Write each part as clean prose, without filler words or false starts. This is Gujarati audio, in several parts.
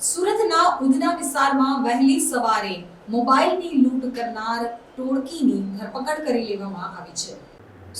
સુરતના ઉધના વિસ્તારમાં વહેલી સવારે મોબાઈલની લૂંટ કરનાર ટોળકીની ધરપકડ કરી લેવામાં આવી છે।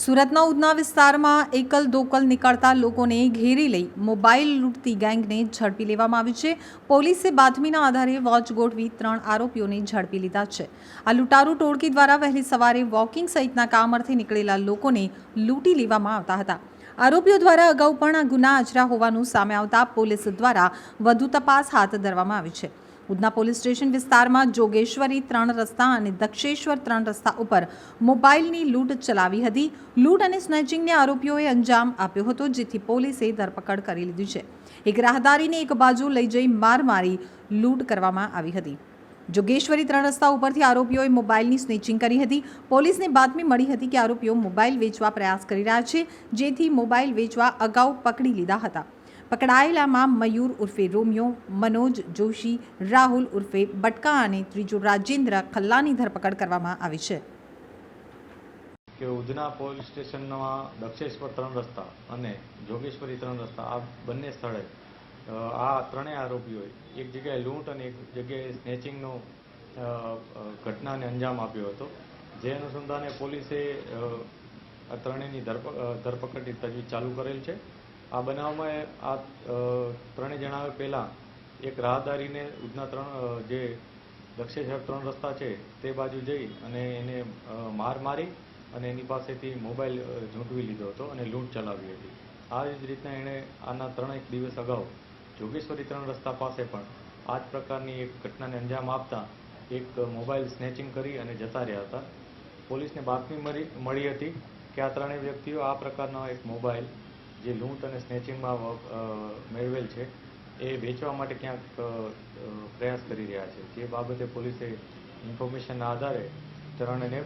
સુરતના ઉધના વિસ્તારમાં એકલ દોકલ નીકળતા લોકોને ઘેરી લઈ મોબાઈલ લૂંટતી ગેંગને ઝડપી લેવામાં આવી છે। પોલીસે બાતમીના આધારે વોચ ગોઠવી 3 આરોપીઓને ઝડપી લીધા છે। આ લૂંટારૂ ટોળકી દ્વારા વહેલી સવારે વોકિંગ સહિતના કામ અર્થે નીકળેલા લોકોને લૂંટી લેવામાં આવતા હતા। આરોપીઓ દ્વારા અગાઉ પણ આ ગુના આચર્યા હોવાનું સામે આવતા પોલીસ દ્વારા વધુ તપાસ હાથ ધરવામાં આવી છે। ઉધના પોલીસ સ્ટેશન વિસ્તારમાં જોગેશ્વરી 3 રસ્તા અને દક્ષેશ્વર 3 રસ્તા ઉપર મોબાઈલની લૂંટ ચલાવી હતી। લૂંટ અને સ્નેચિંગને આરોપીઓએ અંજામ આપ્યો હતો, જેથી પોલીસે ધરપકડ કરી લીધી છે। એક રાહદારીને એક બાજુ લઈ જઈ માર મારી લૂંટ કરવામાં આવી હતી। જોગેશ્વરી 3 રસ્તા ઉપરથી આરોપીઓએ મોબાઈલની સ્નેચિંગ કરી હતી। પોલીસને બાતમી મળી હતી કે આરોપીઓ મોબાઈલ વેચવા પ્રયાસ કરી રહ્યા છે, જેથી મોબાઈલ વેચવા અગાઉ પકડી લીધા હતા। પકડાયેલામાં મયુર ઉર્ફે રોમિયો, મનોજ જોશી, રાહુલ ઉર્ફે બટકા અને ત્રીજો રાજેન્દ્ર ખલ્લાની ધરપકડ કરવામાં આવી છે। કે ઉધના પોલીસ સ્ટેશનમાં દક્ષેશ્વર 3 રસ્તા અને જોગેશ્વરી 3 રસ્તા આ બંને સ્થળે આ ત્રણેય આરોપીઓએ એક જગ્યાએ લૂંટ અને એક જગ્યાએ સ્નેચિંગનો ઘટનાને અંજામ આપ્યો હતો। જે અનુસંધાને પોલીસે આ ત્રણેયની ધરપકડની તજવીજ ચાલુ કરેલ છે। આ બનાવમાં આ ત્રણેય જણાવે પહેલાં એક રાહદારીને ઉધના જે દક્ષેશ્વર 3 રસ્તા છે તે બાજુ જઈ અને એને માર મારી અને એની પાસેથી મોબાઈલ ઝૂંટવી લીધો હતો અને લૂંટ ચલાવી હતી। આ જ રીતના એણે આના 3 દિવસ અગાઉ જોગેશ્વરી 3 રસ્તા પાસે પણ આ જ પ્રકારની એક ઘટનાને અંજામ આપતા એક મોબાઈલ સ્નેચિંગ કરી અને જતા રહ્યા હતા। પોલીસને બાતમી મળી હતી કે આ ત્રણેય વ્યક્તિઓ આ પ્રકારનો એક મોબાઈલ જે લૂંટ અને સ્નેચિંગમાં મેળવેલ છે એ વેચવા માટે ક્યાંક પ્રયાસ કરી રહ્યા છે। જે બાબતે પોલીસે ઇન્ફોર્મેશનના આધારે ત્રણેયને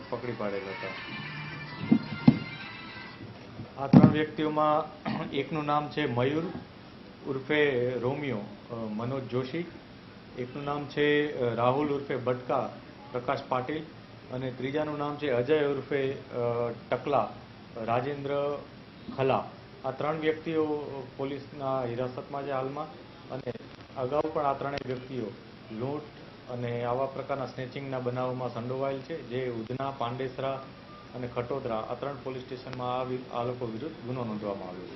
પકડી પાડેલ હતા। આ 3 વ્યક્તિઓમાં એકનું નામ છે મયુર ઉર્ફે રોમિયો મનોજ જોશી, એકનું નામ છે રાહુલ ઉર્ફે બટકા પ્રકાશ પાટીલ અને ત્રીજાનું નામ છે અજય ઉર્ફે ટકલા રાજેન્દ્ર ખલા। આ 3 વ્યક્તિઓ પોલીસના હિરાસતમાં છે હાલમાં અને અગાઉ પણ આ ત્રણેય વ્યક્તિઓ લૂંટ અને આવા પ્રકારના સ્નેચિંગના બનાવોમાં સંડોવાયેલ છે। જે ઉધના, પાંડેસરા અને ખટોદરા આ 3 પોલીસ સ્ટેશનમાં આ લોકો વિરુદ્ધ ગુનો નોંધવામાં આવ્યો છે।